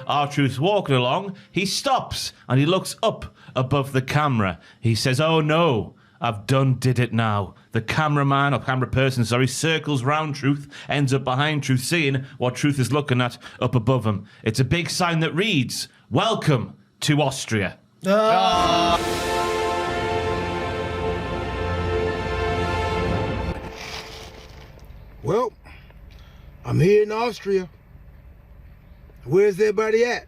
R-Truth's walking along. He stops and he looks up above the camera. He says, "Oh no, I've did it now." The cameraman, or camera person, circles round Truth, ends up behind Truth, seeing what Truth is looking at up above him. It's a big sign that reads, "Welcome to Austria." Well, I'm here in Austria. Where's everybody at?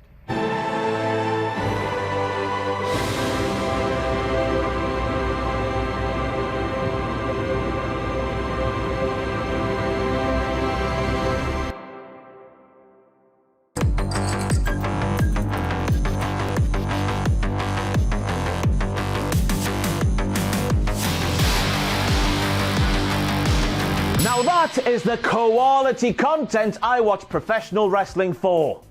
Now that is the quality content I watch professional wrestling for.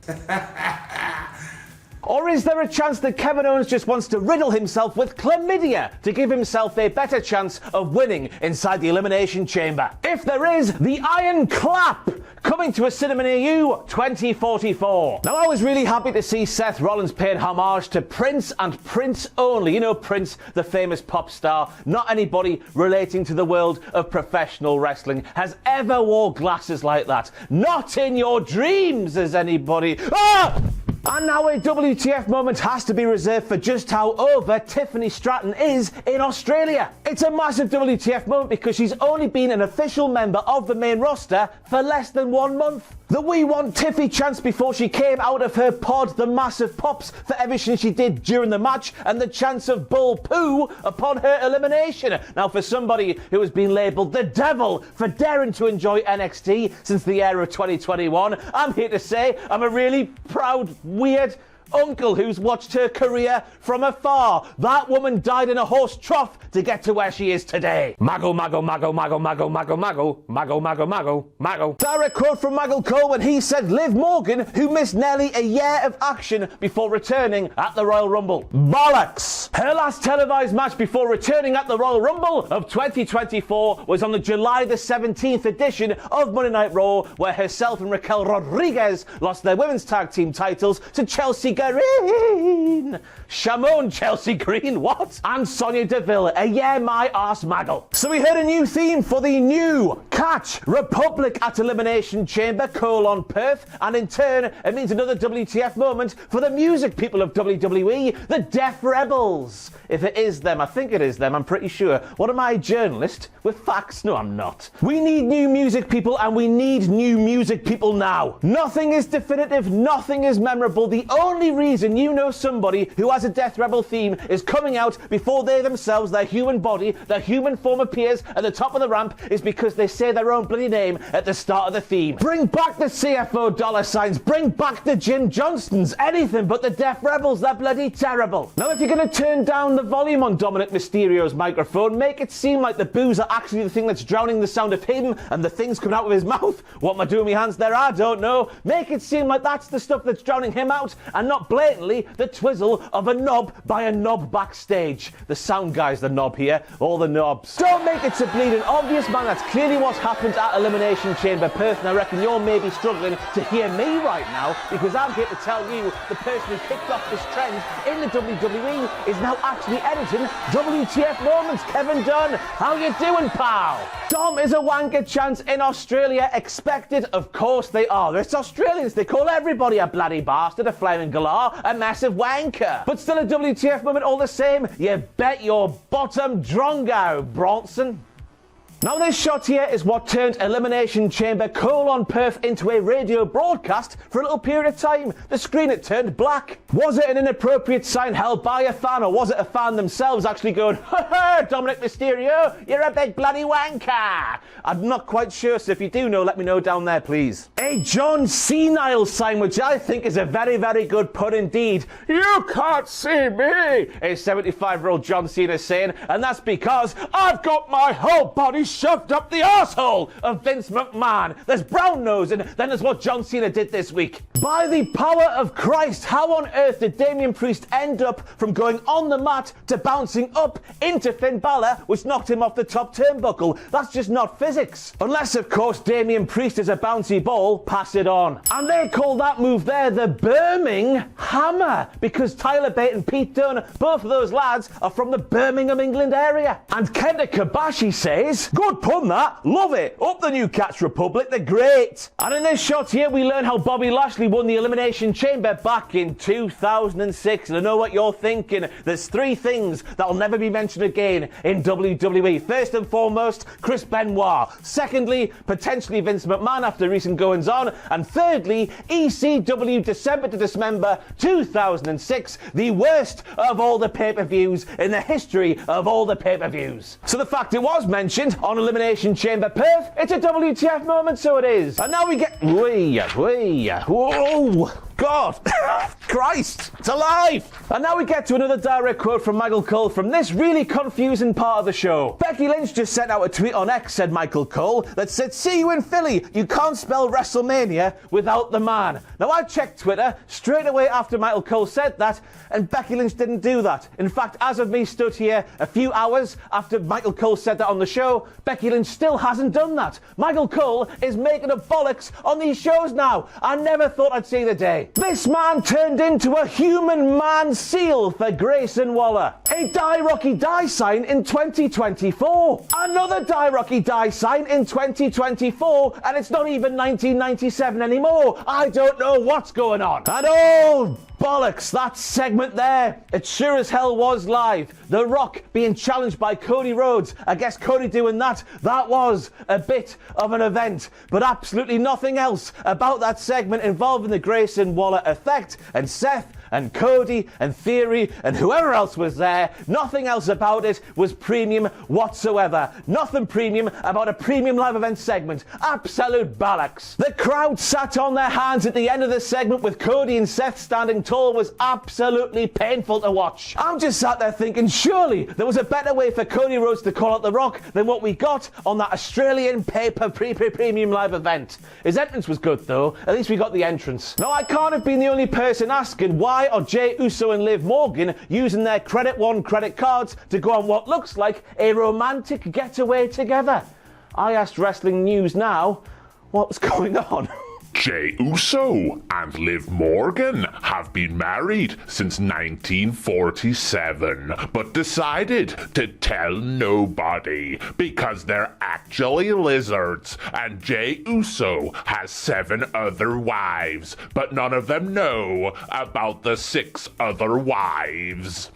Or is there a chance that Kevin Owens just wants to riddle himself with chlamydia to give himself a better chance of winning inside the Elimination Chamber? If there is, the Iron Clap coming to a cinema near you 2044. Now, I was really happy to see Seth Rollins paying homage to Prince and Prince only. You know, Prince, the famous pop star. Not anybody relating to the world of professional wrestling has ever wore glasses like that. Not in your dreams is anybody. Ah! And now a WTF moment has to be reserved for just how over Tiffany Stratton is in Australia. It's a massive WTF moment because she's only been an official member of the main roster for less than 1 month. The "We Want Tiffy" chants before she came out of her pod, the massive pops for everything she did during the match, and the chants of bull poo upon her elimination. Now, for somebody who has been labelled the devil for daring to enjoy NXT since the era of 2021, I'm here to say I'm a really proud, weird uncle who's watched her career from afar. That woman died in a horse trough to get to where she is today. Mago, mago, mago, mago, mago, mago, mago, mago, mago, mago, mago. Direct quote from Maggle Cole when he said Liv Morgan, who missed nearly a year of action before returning at the Royal Rumble. Bollocks! Her last televised match before returning at the Royal Rumble of 2024 was on the July the 17th edition of Monday Night Raw, where herself and Raquel Rodriguez lost their women's tag team titles to Chelsea Green, Shamon Chelsea Green, what? And Sonya Deville, a yeah my arse maggle. So we heard a new theme for the new Catch Republic at Elimination Chamber, Perth, and in turn it means another WTF moment for the music people of WWE, the Deaf Rebels. If it is them, I think it is them, I'm pretty sure. What am I, a journalist with facts? No, I'm not. We need new music people, and we need new music people now. Nothing is definitive, nothing is memorable. The only reason you know somebody who has a Death Rebel theme is coming out before they themselves, their human body, their human form appears at the top of the ramp is because they say their own bloody name at the start of the theme. Bring back the CFO dollar signs, bring back the Jim Johnsons, anything but the Death Rebels, they're bloody terrible. Now, if you're going to turn down the volume on Dominic Mysterio's microphone, make it seem like the booze are actually the thing that's drowning the sound of him and the things coming out of his mouth. What am I doing with my hands there? I don't know. Make it seem like that's the stuff that's drowning him out and not blatantly the twizzle of a knob by a knob backstage. The sound guy's the knob here, all the knobs. Don't make it so bleeding obvious, man. That's clearly what's happened at Elimination Chamber Perth, and I reckon you're maybe struggling to hear me right now because I'm here to tell you the person who kicked off this trend in the WWE is now actually editing WTF Moments. Kevin Dunn, how you doing, pal? Dom is a wanker chance in Australia. Expected, of course they are. It's Australians. They call everybody a bloody bastard, a flaming galah, a massive wanker. But still a WTF moment all the same. You bet your bottom drongo, Bronson. Now this shot here is what turned Elimination Chamber Perth into a radio broadcast for a little period of time. The screen had turned black. Was it an inappropriate sign held by a fan, or was it a fan themselves actually going, ha ha, Dominic Mysterio, you're a big bloody wanker? I'm not quite sure, so if you do know, let me know down there, please. A John Senile sign, which I think is a very, very good pun indeed. You can't see me, a 75-year-old John Cena is saying, and that's because I've got my whole body shoved up the arsehole of Vince McMahon. There's brown nose, and then there's what John Cena did this week. By the power of Christ, how on earth did Damian Priest end up from going on the mat to bouncing up into Finn Balor, which knocked him off the top turnbuckle? That's just not physics. Unless, of course, Damian Priest is a bouncy ball, pass it on. And they call that move there the Birmingham Hammer, because Tyler Bate and Pete Dunne, both of those lads, are from the Birmingham, England area. And Kenta Kobashi says, good pun that, love it, up the New Cats Republic, they're great. And in this shot here, we learn how Bobby Lashley won the Elimination Chamber back in 2006. And I know what you're thinking. There's three things that'll never be mentioned again in WWE. First and foremost, Chris Benoit. Secondly, potentially Vince McMahon after recent goings on. And thirdly, ECW December to Dismember 2006, the worst of all the pay-per-views in the history of all the pay-per-views. So the fact it was mentioned on Elimination Chamber Perth, it's a WTF moment, so it is. And now we get... Whoa! God! Christ! It's alive! And now we get to another direct quote from Michael Cole from this really confusing part of the show. Becky Lynch just sent out a tweet on X, said Michael Cole, that said, see you in Philly. You can't spell WrestleMania without the man. Now I checked Twitter straight away after Michael Cole said that, and Becky Lynch didn't do that. In fact, as of me stood here a few hours after Michael Cole said that on the show, Becky Lynch still hasn't done that. Michael Cole is making a bollocks on these shows now. I never thought I'd see the day. This man turned into a human man seal for Grayson Waller. A Die Rocky Die sign in 2024. Another Die Rocky Die sign in 2024, and it's not even 1997 anymore. I don't know what's going on. And oh, bollocks, that segment there, it sure as hell was live. The Rock being challenged by Cody Rhodes. I guess Cody doing that was a bit of an event, but absolutely nothing else about that segment involving the Grayson Waller Effect and Seth and Cody and Theory and whoever else was there. Nothing else about it was premium whatsoever. Nothing premium about a premium live event segment. Absolute bollocks. The crowd sat on their hands at the end of the segment with Cody and Seth standing tall was absolutely painful to watch. I'm just sat there thinking, surely there was a better way for Cody Rhodes to call out The Rock than what we got on that Australian premium live event. His entrance was good though. At least we got the entrance. Now I can't have been the only person asking why are Jey Uso and Liv Morgan using their Credit One credit cards to go on what looks like a romantic getaway together. I asked Wrestling News Now what was going on. Jey Uso and Liv Morgan have been married since 1947, but decided to tell nobody because they're actually lizards, and Jey Uso has 7 other wives, but none of them know about the 6 other wives.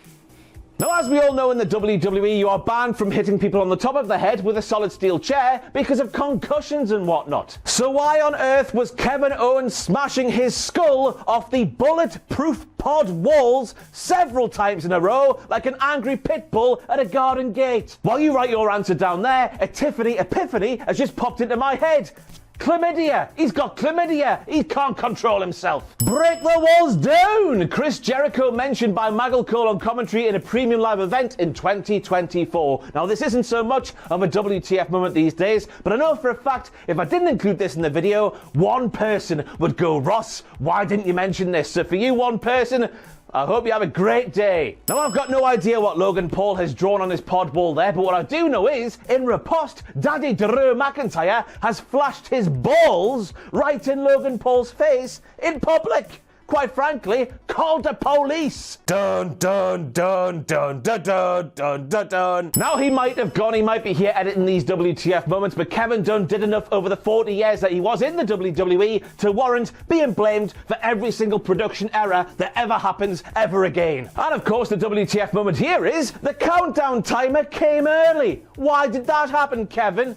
Now, as we all know in the WWE, you are banned from hitting people on the top of the head with a solid steel chair because of concussions and whatnot. So why on earth was Kevin Owens smashing his skull off the bulletproof pod walls several times in a row like an angry pit bull at a garden gate? While you write your answer down there, a Tiffany epiphany has just popped into my head. Chlamydia. He's got chlamydia. He can't control himself. Break the walls down. Chris Jericho mentioned by Michael Cole on commentary in a premium live event in 2024. Now, this isn't so much of a WTF moment these days, but I know for a fact if I didn't include this in the video, one person would go, Ross, why didn't you mention this? So for you, one person, I hope you have a great day. Now, I've got no idea what Logan Paul has drawn on his pod wall there, but what I do know is, in riposte, Daddy Drew McIntyre has flashed his balls right in Logan Paul's face in public. Quite frankly, called the police. Dun, dun, dun, dun, dun, dun, dun, dun, dun. Now he might have gone, he might be here editing these WTF moments, but Kevin Dunn did enough over the 40 years that he was in the WWE to warrant being blamed for every single production error that ever happens ever again. And of course, the WTF moment here is the countdown timer came early. Why did that happen, Kevin?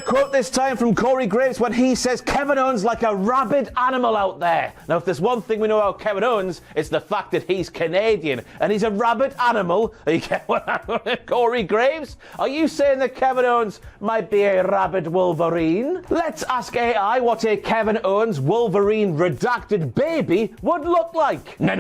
a quote this time from Corey Graves when he says Kevin Owens like a rabid animal out there. Now, if there's one thing we know about Kevin Owens, it's the fact that he's Canadian and he's a rabid animal. You get what I'm Corey Graves? Are you saying that Kevin Owens might be a rabid Wolverine? Let's ask AI what a Kevin Owens Wolverine redacted baby would look like. Now,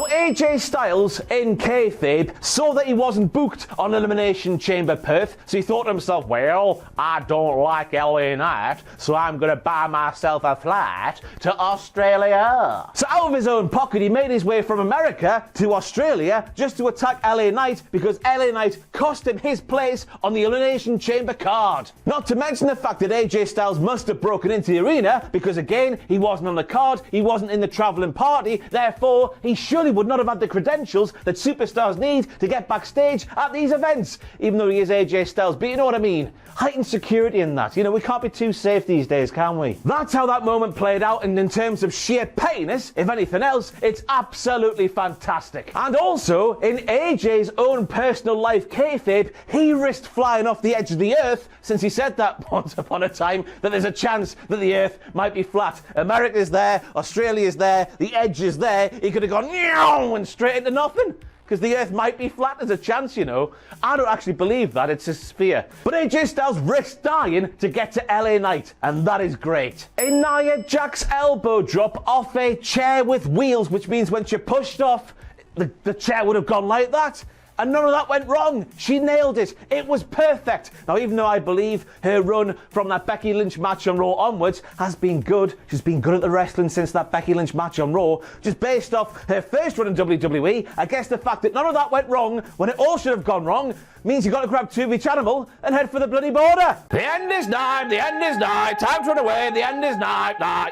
AJ Styles, in kayfabe, saw that he wasn't booked on Elimination Chamber Perth, so he thought to himself, well, I don't like LA Knight, so I'm going to buy myself a flight to Australia. So out of his own pocket, he made his way from America to Australia just to attack LA Knight because LA Knight cost him his place on the Elimination Chamber card. Not to mention the fact that AJ Styles must have broken into the arena because, again, he wasn't on the card, he wasn't in the travelling party, therefore, he surely would not have had the credentials that superstars need to get backstage at these events, even though he is AJ Styles. But you know what I mean? Heightened security in that. You know, we can't be too safe these days, can we? That's how that moment played out, and in terms of sheer pettiness, if anything else, it's absolutely fantastic. And also, in AJ's own personal life kayfabe, he risked flying off the edge of the earth since he said that once upon a time that there's a chance that the earth might be flat. America's there, Australia's there, the edge is there. He could have gone and straight into nothing. Because the earth might be flat, there's a chance, you know. I don't actually believe that, it's a sphere. But AJ Styles risked dying to get to LA Knight, and that is great. A Nia Jax elbow drop off a chair with wheels, which means when she pushed off, the chair would have gone like that. And none of that went wrong. She nailed it. It was perfect. Now, even though I believe her run from that Becky Lynch match on Raw onwards has been good, she's been good at the wrestling since that Becky Lynch match on Raw, just based off her first run in WWE, I guess the fact that none of that went wrong when it all should have gone wrong means you've got to grab two of each animal and head for the bloody border. The end is nigh, the end is nigh, time to run away, the end is nigh, nigh.